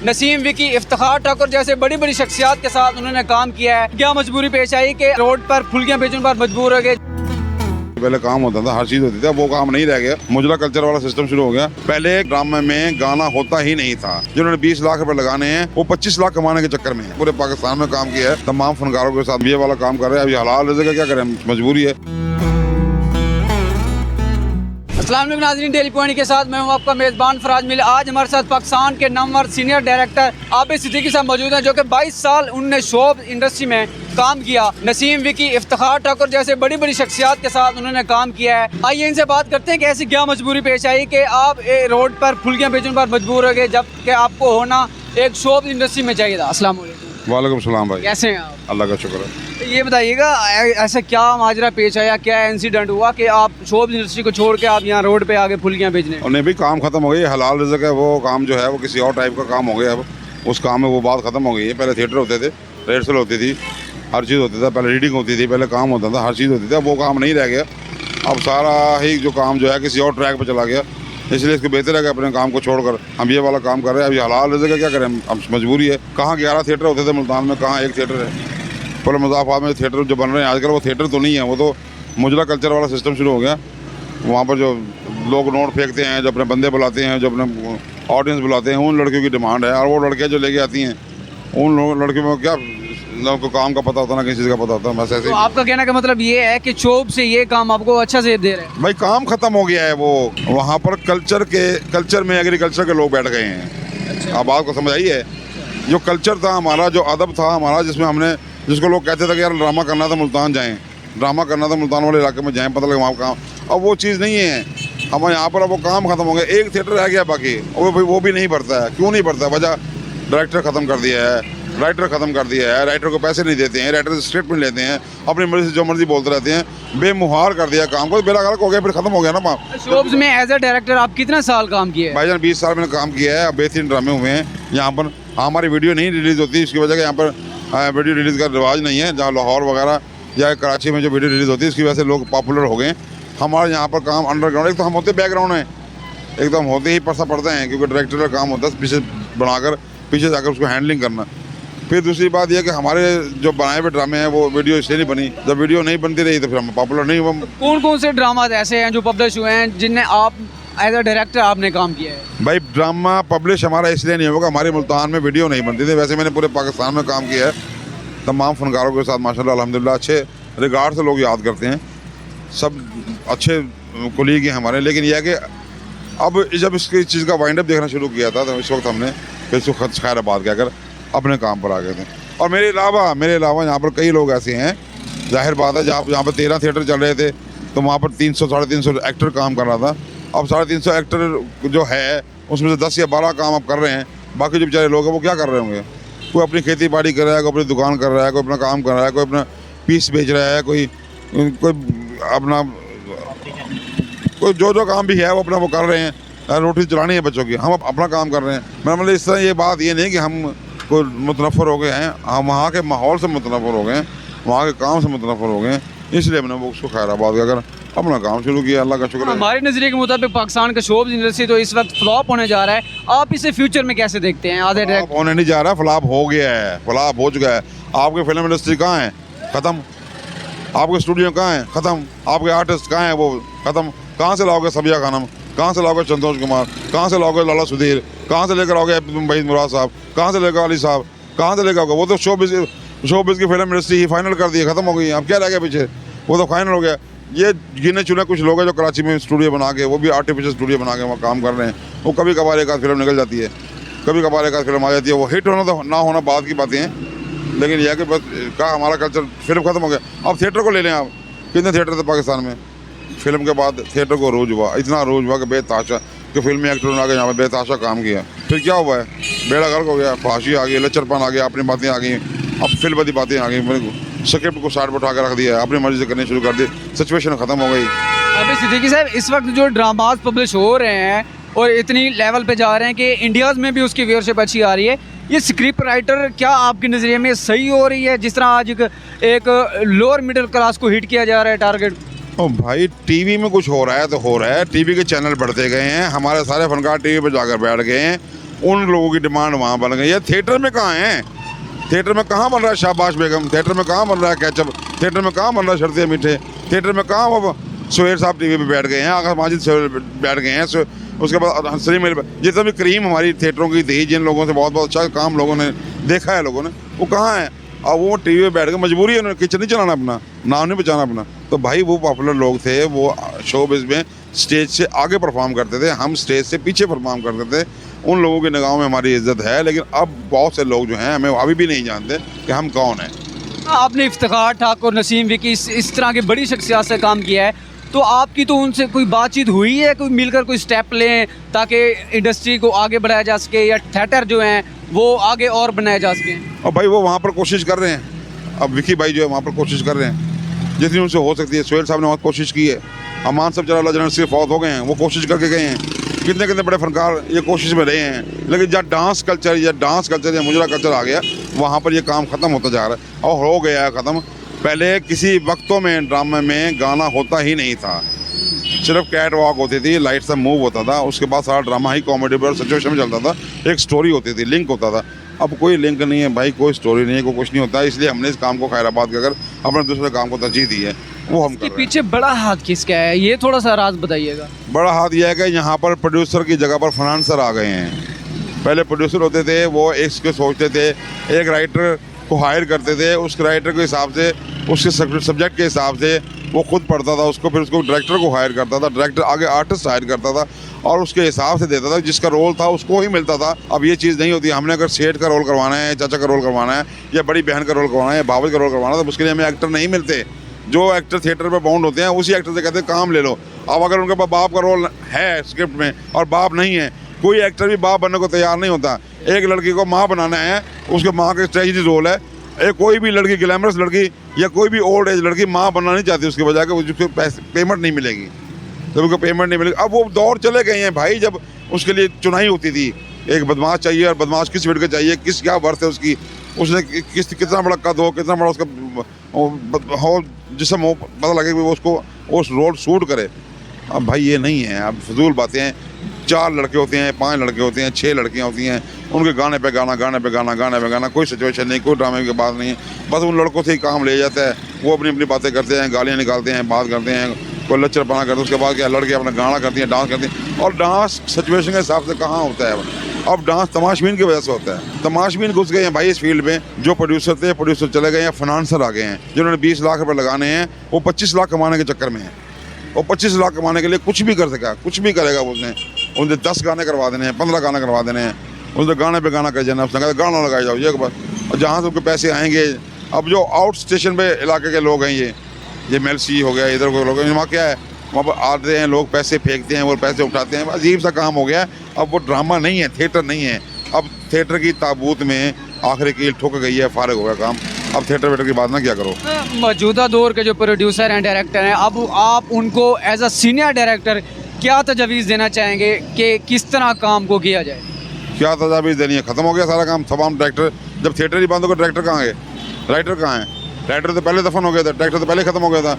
नसीम विकी, इफ्तिखार ठाकुर जैसे बड़ी बड़ी शख्सियत के साथ उन्होंने काम किया है। क्या मजबूरी पेश आई कि रोड पर फुल्कियां बेचने पर मजबूर हो गए। पहले काम होता था, हर चीज होती थी, वो काम नहीं रह गया। मुजरा कल्चर वाला सिस्टम शुरू हो गया। पहले ड्रामे में गाना होता ही नहीं था। जिन्होंने 20 लाख रुपए लगाने हैं वो 25 लाख कमाने के चक्कर में पूरे पाकिस्तान में काम किया है। तमाम फनकारों के साथ ये वाला काम कर रहे हैं। अभी हलाल रिज़्क़ है, क्या करें, मजबूरी है। अस्सलाम वालेकुम नाज़रीन, डेली पॉइंट के साथ मैं हूं आपका मेज़बान फराज मिल। आज हमारे साथ पाकिस्तान के नामवर सीनियर डायरेक्टर आबिद सिद्दीकी साहब मौजूद हैं, जो कि 22 साल उन्होंने शोब इंडस्ट्री में काम किया। नसीम विकी, इफ्तिखार ठाकुर जैसे बड़ी बड़ी शख्सियत के साथ उन्होंने काम किया है। आइए इनसे बात करते हैं कि ऐसी क्या मजबूरी पेश आई कि आप रोड पर फुल्कियाँ बेचने पर मजबूर हो गए, जबकि आपको होना एक शोब इंडस्ट्री में चाहिए था। अस्सलाम वालेकुम। वालेकुम सलाम भाई, कैसे हैं आप? अल्लाह का शुक्र है। ये बताइएगा, ऐसा क्या माजरा पेश आया, क्या इंसिडेंट हुआ कि आप शोब इंडस्ट्री को छोड़ के आप यहाँ रोड पे आगे फुल्कियाँ बेचने? और नहीं भी काम खत्म हो गई। हलाल रिज़्क़ है, वो काम जो है वो किसी और टाइप का काम हो गया। अब उस काम में वो बात खत्म हो गई है। पहले थिएटर होते थे, रिहर्सल होती थी, हर चीज़ होती था। पहले रीडिंग होती थी, पहले काम होता था, हर चीज़ होती थी। वो काम नहीं रह गया। अब सारा ही जो काम जो है किसी और ट्रैक पर चला गया। इसलिए इसको बेहतर है कि अपने काम को छोड़कर हम ये वाला काम कर रहे हैं। अभी हलाल रिज़्क़ है, क्या करें, अब मजबूरी है। कहाँ 11 थिएटर होते थे मुल्तान में, कहाँ एक थिएटर है। पहले मुज़ाफ़ात में थिएटर जो बन रहे हैं आजकल, वो थिएटर तो नहीं है, वो तो मुजरा कल्चर वाला सिस्टम शुरू हो गया। वहाँ पर जो लोग नोट फेंकते हैं, जो अपने बंदे बुलाते हैं, जो अपने ऑडियंस बुलाते हैं, उन लड़कियों की डिमांड है। और वो लड़कियाँ जो लेके आती हैं, उन लड़कियों में क्या लोगों को काम का पता होता ना, किसी चीज़ का पता होता है। बस ऐसे तो आपका कहने का मतलब ये है कि शोब से ये काम आपको अच्छा से दे रहे हैं? भाई काम खत्म हो गया है। वो वहाँ पर कल्चर में एग्रीकल्चर के लोग बैठ गए हैं। आप बात को समझ आई है। जो कल्चर था हमारा, जो अदब था हमारा, जिसमें हमने, जिसको लोग कहते थे कि यार ड्रामा करना था मुल्तान जाएं, ड्रामा करना था मुल्तान वाले इलाके में जाएं, पता लगे वहाँ काम। अब वो चीज़ नहीं है हमारे यहाँ पर। अब वो काम खत्म हो गया। एक थिएटर रह गया बाकी, वो भी नहीं बढ़ता है। क्यों नहीं बढ़ता? वजह डायरेक्टर ख़त्म कर दिया है, राइटर ख़त्म कर दिया है। राइटर को पैसे नहीं देते हैं, राइटर से स्टेटमेंट लेते हैं, अपनी मर्जी से जो मर्जी बोलते रहते हैं। बेमुहार कर दिया काम को, बेलागलक हो गया, फिर ख़त्म हो गया ना। शोब्स में एज ए डायरेक्टर आप कितना साल काम किए? भाईजान 20 साल मैंने काम किया है। अब बेहतरीन ड्रामे हुए हैं यहाँ पर। हमारी वीडियो नहीं रिलीज़ होती, इसकी वजह से यहाँ पर वीडियो रिलीज़ का रिवाज नहीं है। जहाँ लाहौर वगैरह या कराची में जो वीडियो रिलीज़ होती है, इसकी वजह से लोग पॉपुलर हो गए। हमारे यहाँ पर काम अंडरग्राउंड, एक तो हम होते बैकग्राउंड हैं, एक तो हम होते ही परसा पड़ते हैं, क्योंकि डायरेक्टर का काम होता है पीछे बनाकर, पीछे जाकर उसको हैंडलिंग करना। फिर दूसरी बात यह कि हमारे जो बनाए हुए ड्रामे हैं वो वीडियो इसलिए नहीं बनी। जब वीडियो नहीं बनती रही तो फिर हम पॉपुलर नहीं हुआ। कौन कौन से ड्रामा ऐसे हैं जो पब्लिश हुए हैं जिनने आप एज ए डायरेक्टर आपने काम किया है? भाई ड्रामा पब्लिश हमारा इसलिए नहीं होगा, हमारे मुल्तान में वीडियो नहीं बनती थी। वैसे मैंने पूरे पाकिस्तान में काम किया है, तमाम फनकारों के साथ माशाल्लाह अल्हम्दुलिल्लाह अच्छे रिगार्ड से लोग याद करते हैं। सब अच्छे कोलीग हैं हमारे। लेकिन यह है कि अब जब इसकी चीज़ का वाइंड अप देखना शुरू किया था तो इस वक्त हमने फिर इसको खैराबाद कहकर अपने काम पर आ गए थे। और मेरे अलावा यहाँ पर कई लोग ऐसे हैं, जाहिर बात है, जहाँ पर 13 थिएटर चल रहे थे तो वहाँ पर 300 साढ़े 300 एक्टर काम कर रहा था। अब 350 एक्टर जो है उसमें से 10 या 12 काम अब कर रहे हैं। बाकी जो बेचारे लोग हैं वो क्या कर रहे होंगे? कोई अपनी खेती बाड़ी कर रहा है, कोई अपनी दुकान कर रहा है, कोई अपना काम कर रहा है, कोई अपना पीस बेच रहा है, कोई अपना कोई जो काम भी है वो अपना वो कर रहे हैं। रोटी चलानी है बच्चों की, हम अपना काम कर रहे हैं। मेरा मतलब इस तरह ये बात ये नहीं कि हम कोई मुतनफ़र हो गए हैं, हम वहाँ के माहौल से मुतनफ़र हो गए हैं, वहाँ के काम से मुतनफ़र हो गए हैं। इसलिए मैंने वो उसको खैराबाद का अगर अपना काम शुरू किया, अल्लाह का शुक्र है। हमारे नज़रिए के मुताबिक पाकिस्तान का शोब इंडस्ट्री तो इस वक्त फ्लॉप होने जा रहा है। आप इसे फ्यूचर में कैसे देखते हैं? आधे फ्लॉप होने नहीं जा रहा, फ्लॉप हो गया है, फ्लॉप हो चुका है। आपकी फिल्म इंडस्ट्री कहाँ है? ख़त्म। आपके स्टूडियो कहाँ है? ख़त्म। आपके आर्टिस्ट कहाँ हैं? वो ख़त्म। कहाँ से लाओगे सबिया खानम? कहाँ से लाओगे संतोष कुमार? कहाँ से लाओगे लाला सुधीर? कहाँ से लेकर आओगे वहीद मुराद साहब? कहाँ से लेकर अली साहब? कहाँ से लेकर आओगे? वो तो शोबिज़ की फिल्म इंडस्ट्री ही फाइनल कर दी, ख़त्म हो गई। अब क्या रह गया पीछे? वो तो फाइनल हो गया। ये गिने चुने कुछ लोग हैं जो कराची में स्टूडियो बना के, वो भी आर्टिफिशियल स्टूडियो बना के वहाँ काम कर रहे हैं। वो कभी कभार एक आध फिल्म निकल जाती है, कभी कभार एक आध फिल्म आ जाती है। वो हिट होना तो ना होना बात की बातें हैं। लेकिन यह कि बस का हमारा कल्चर फिल्म ख़त्म हो गया। अब थिएटर को ले लें आप, कितने थिएटर थे पाकिस्तान में? फिल्म के बाद थिएटर को रोज हुआ, इतना रोज हुआ कि बेताशा, कि फिल्मी एक्टरों ने आगे यहाँ पर बेताशा काम किया। फिर क्या हुआ है? बेड़ा गर्क हो गया, फांसी आ गई, लच्चरपन आ गया, अपनी बातें आ गई, अब फिल्मती बातें आ गई। स्क्रिप्ट को साइड पर उठा कर रख दिया, अपनी मर्जी से करने शुरू कर दी, सिचुएशन ख़त्म हो गई। अभी सिद्दीकी साहब, इस वक्त जो ड्रामाज पब्लिश हो रहे हैं और इतनी लेवल पे जा रहे हैं कि इंडियाज़ में भी उसकी व्यूअरशिप अच्छी आ रही है, ये स्क्रिप्ट राइटर क्या आपके नज़रिए में सही हो रही है? जिस तरह आज एक लोअर मिडिल क्लास को हिट किया जा रहा है टारगेट। ओ भाई, टीवी में कुछ हो रहा है तो हो रहा है। टीवी के चैनल बढ़ते गए हैं, हमारे सारे फनकार टीवी पर जाकर बैठ गए हैं। उन लोगों की डिमांड वहाँ बन गई है। थिएटर में कहाँ है? थिएटर में कहाँ बन रहा है शाबाश बेगम? थिएटर में कहाँ बन रहा है कैचअप? थिएटर में कहाँ बन रहा है शर्ते मीठे? थिएटर में कहाँ वो सुहेल साहब टीवी पे बैठ गए हैं, आगा माजिद सुहेल बैठ गए हैं, उसके बाद सलीम अली, जितना भी क्रीम हमारी थिएटरों की थी, जिन लोगों से बहुत बहुत अच्छा काम लोगों ने देखा है, लोगों ने, वो कहाँ है? अब वो टीवी पे बैठ के मजबूरी है, उन्होंने किचन नहीं चलाना अपना, नाम नहीं बचाना अपना। तो भाई वो पॉपुलर लोग थे, वो शोबिज़ में स्टेज से आगे परफॉर्म करते थे, हम स्टेज से पीछे परफॉर्म करते थे। उन लोगों की निगाहों में हमारी इज्जत है, लेकिन अब बहुत से लोग जो हैं हमें अभी भी नहीं जानते कि हम कौन हैं। आपने इफ्तिखार ठाकुर, नसीम विकी इस तरह की बड़ी शख्सियत से काम किया है, तो आपकी तो उनसे कोई बातचीत हुई है, कोई मिलकर कोई स्टेप लें ताकि इंडस्ट्री को आगे बढ़ाया जा सके, या थिएटर जो हैं वो आगे और बनाया जा सके? और भाई वो वहाँ पर कोशिश कर रहे हैं। अब विकी भाई जो है वहाँ पर कोशिश कर रहे हैं जितनी उनसे हो सकती है। सुहेल साहब ने बहुत कोशिश की है, अमान साहब चला जनरल सिर्फ फौत हो गए हैं, वो कोशिश करके गए हैं। कितने कितने बड़े फनकार ये कोशिश में रहे हैं, लेकिन जब डांस कल्चर या मुजरा कल्चर आ गया, वहाँ पर ये काम ख़त्म होता जा रहा है और हो गया है ख़त्म। पहले किसी वक्तों में ड्रामे में गाना होता ही नहीं था, सिर्फ कैट वॉक होती थी, लाइट सा मूव होता था, उसके बाद सारा ड्रामा ही कॉमेडी पर सिचुएशन में चलता था, एक स्टोरी होती थी, लिंक होता था। अब कोई लिंक नहीं है भाई, कोई स्टोरी नहीं है, कोई कुछ नहीं होता। इसलिए हमने इस काम को खैराबाद कर अपने दूसरे काम को तरजीह दी है, वो हम कर रहे हैं। पीछे बड़ा हाथ किसका है, ये थोड़ा सा राज बताइएगा। बड़ा हाथ यह है कि यहाँ पर प्रोड्यूसर की जगह पर फाइनेंसर आ गए हैं। पहले प्रोड्यूसर होते थे, वो इसके सोचते थे, एक राइटर को हायर करते थे, उस राइटर के हिसाब से, उसके सब्जेक्ट के हिसाब से वो खुद पढ़ता था उसको, फिर उसको डायरेक्टर को हायर करता था, डायरेक्टर आगे आर्टिस्ट हायर करता था और उसके हिसाब से देता था, जिसका रोल था उसको ही मिलता था। अब ये चीज़ नहीं होती। हमने अगर सेठ का रोल करवाना है, चाचा का रोल करवाना है, या बड़ी बहन का रोल करवाना है, या बाबा का रोल करवाना है, तो उसके लिए हमें एक्टर नहीं मिलते। जो एक्टर थिएटर पर बाउंड होते हैं उसी एक्टर से कहते हैं काम ले लो। अब अगर उनके पास बाप का रोल है स्क्रिप्ट में और बाप नहीं है, कोई एक्टर भी बाप बनने को तैयार नहीं होता। एक लड़की को माँ बनाना है, उसके माँ का ट्रेजिडी रोल है। कोई भी लड़की, ग्लैमरस लड़की या कोई भी ओल्ड एज लड़की माँ बनना नहीं चाहती, उसके बजाय उसको पेमेंट नहीं मिलेगी, जब उनको पेमेंट नहीं मिलेगी। अब वो दौर चले गए हैं भाई, जब उसके लिए चुनाई होती थी, एक बदमाश चाहिए और बदमाश किस वेट का चाहिए, किस क्या वर्थ है उसकी, उसने कितना बड़ा कद हो, कितना बड़ा उसका हो, जिसम हो, पता लगे कि वो उसको उस रोल सूट करे। अब भाई ये नहीं है, अब फजूल बातें हैं। 4 लड़के होते हैं, 5 लड़के होते हैं, 6 लड़कियां होती हैं, उनके गाने पे गाना, गाने पे गाना, गाने पे गाना, कोई सिचुएशन नहीं, कोई ड्रामे की बात नहीं है। बस उन लड़कों से ही काम ले जाता है, वो अपनी अपनी बातें करते हैं, गालियाँ निकालते हैं, बात करते हैं, कोई लच्चरपना करते हैं। उसके बाद क्या, लड़के अपना गाना करती हैं, डांस करती हैं। और डांस सिचुएशन के हिसाब से कहाँ होता है, अब डांस तमाशबीन की वजह से होता है। तमाशबीन घुस गए हैं भाई इस फील्ड में। जो प्रोड्यूसर थे, प्रोड्यूसर चले गए हैं, फाइनेंसर आ गए हैं, जिन्होंने 20 लाख रुपये लगाने हैं, वो 25 लाख कमाने के चक्कर में है। और 25 लाख कमाने के लिए कुछ भी कर सका, कुछ भी करेगा उसने। उनसे 10 गाने करवा देने हैं, 15 गाने करवा देने हैं, उनसे गाने पे गाना कर जाना, उसने कहा गाना लगाया जाओ ये बस। और जहाँ से उनके पैसे आएंगे, अब जो आउट स्टेशन पे इलाके के लोग हैं, ये मेलसी हो गया, इधर को लोग हैं, वहाँ क्या है, वहाँ पर आते हैं लोग, पैसे फेंकते हैं, वो पैसे उठाते हैं, अजीब सा काम हो गया है। अब वो ड्रामा नहीं है, थिएटर नहीं है। अब थिएटर की ताबूत में आखिरी कील ठुक गई है, फारिग हो गया काम। अब थिएटर वेटर की बात ना क्या करो। मौजूदा दौर के जो प्रोड्यूसर हैं, डायरेक्टर हैं, अब आप उनको एज अ सीनियर डायरेक्टर क्या तजवीज़ देना चाहेंगे कि किस तरह काम को किया जाए? क्या तजावीज़ देनी है? ख़त्म हो गया सारा काम। तमाम डायरेक्टर, जब थिएटर ही बंद हो गया, डायरेक्टर कहाँ गए? राइटर कहाँ हैं? राइटर तो पहले दफन हो गया था, डायरेक्टर तो पहले ख़त्म हो गया था।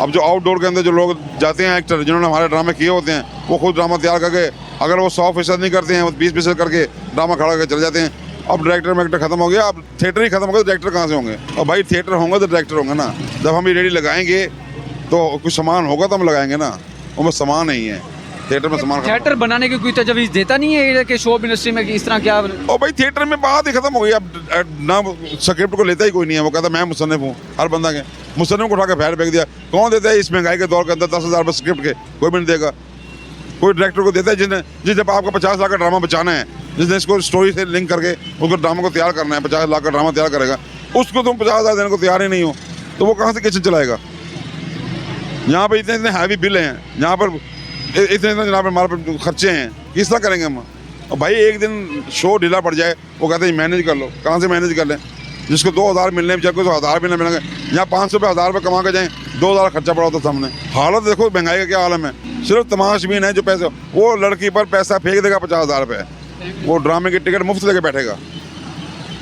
अब जो आउटडोर के अंदर जो लोग जाते हैं, एक्टर जिन्होंने हमारे ड्रामे किए होते हैं, वो खुद ड्रामा तैयार करके, अगर वो 100% नहीं करते हैं, वो 20% करके ड्रामा खड़ा करके चले जाते हैं। अब डायरेक्टर में खत्म हो गया, अब थिएटर ही खत्म हो गया, तो डायरेक्टर कहाँ से होंगे? और भाई थिएटर होंगे तो डायरेक्टर होंगे ना। जब हम ये रेडी लगाएंगे तो कुछ सामान होगा तो हम लगाएंगे ना, उसमें सामान नहीं है। थिएटर में सामान, थिएटर बनाने की कोई तजवीज़ देता नहीं है कि शो इंडस्ट्री में कि इस तरह क्या? और भाई थिएटर में बात ही खत्म हो गई। अब ना स्क्रिप्ट को लेता ही कोई नहीं है, वो कहता मैं मुसन्निफ हूँ। हर बंदा के मुसन्निफ को उठा के फैर फेंक दिया। कौन देता है इस महंगाई के दौर के अंदर 10,000 रुपये स्क्रिप्ट के? कोई भी नहीं देगा। कोई डायरेक्टर को देता है जिसने आपका 50 लाख का ड्रामा बचाना है, जिसने इसको स्टोरी से लिंक करके उसको ड्रामा को तैयार करना है, 50 लाख का ड्रामा तैयार करेगा, उसको तुम 50,000 देने को तैयार ही नहीं हो, तो वो कहाँ से किचन चलाएगा? यहाँ पर इतने इतने हैवी बिल हैं, यहाँ पर इतने इतने जनाब हमारे पर खर्चे हैं, किस तरह करेंगे हम? और भाई एक दिन शो ढीला पड़ जाए, वो कहते हैं मैनेज कर लो। कहाँ से मैनेज कर लें? जिसको 2,000 मिलने बेचारे को 1,000 भी ना मिलेंगे। यहाँ 500 रुपये 1,000 रुपये कमा के जाएँ, 2,000 खर्चा पड़ा होता सामने। हालत देखो महंगाई का क्या आलम है। सिर्फ तमाशबीन है जो पैसे, वो लड़की पर पैसा फेंक देगा 50,000 रुपये, वो ड्रामे की टिकट मुफ्त लेके बैठेगा।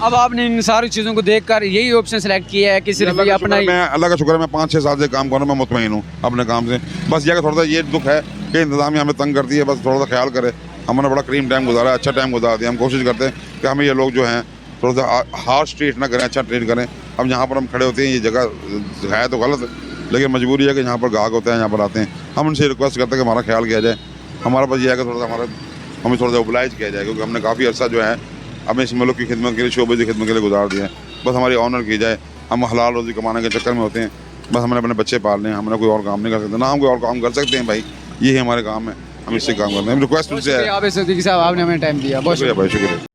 अब आपने इन सारी चीज़ों को देखकर यही ऑप्शन सेलेक्ट किया है कि सिर्फ ये अपना मैं, अल्लाह का शुक्र है, मैं 5-6 साल से काम कर रहा हूँ, मैं मुतमईन हूँ अपने काम से। बस ये थोड़ा सा ये दुख है कि इंतज़ामिया हमें तंग करती है, बस थोड़ा सा ख्याल करे। हमने बड़ा क्रीम टाइम गुजारा, अच्छा टाइम गुजार दिया। हम कोशिश करते हैं कि हमें ये लोग जो हैं थोड़ा सा हार्श ट्रीट ना करें, अच्छा ट्रीट करें। अब यहाँ पर हम खड़े होते हैं, ये जगह है तो गलत, लेकिन मजबूरी है कि यहाँ पर गाहक होते हैं, यहाँ पर आते हैं। हम उनसे रिक्वेस्ट करते हैं कि हमारा ख्याल किया जाए। हमारा बस ये है कि थोड़ा सा हमें थोड़ा सा ओबलाइज किया जाए, क्योंकि हमने काफ़ी अर्सा जो है हमें इस मुल्क की खिदमत के लिए, शोबे की खिदमत के लिए गुजार दिया है। बस हमारी ऑनर की जाए। हम हलाल रोज़ी कमाने के चक्कर में होते हैं, बस हमने अपने बच्चे पालने हैं, हमने कोई और काम नहीं कर सकते। ना हम कोई और काम कर सकते हैं भाई, ये ही हमारे काम है, हम इससे काम करते हैं। रिक्वेस्ट उनसे है। आबिद सिद्दीकी साहब, आपने हमें टाइम दिया, बहुत शुक्रिया भाई, शुक्रिया।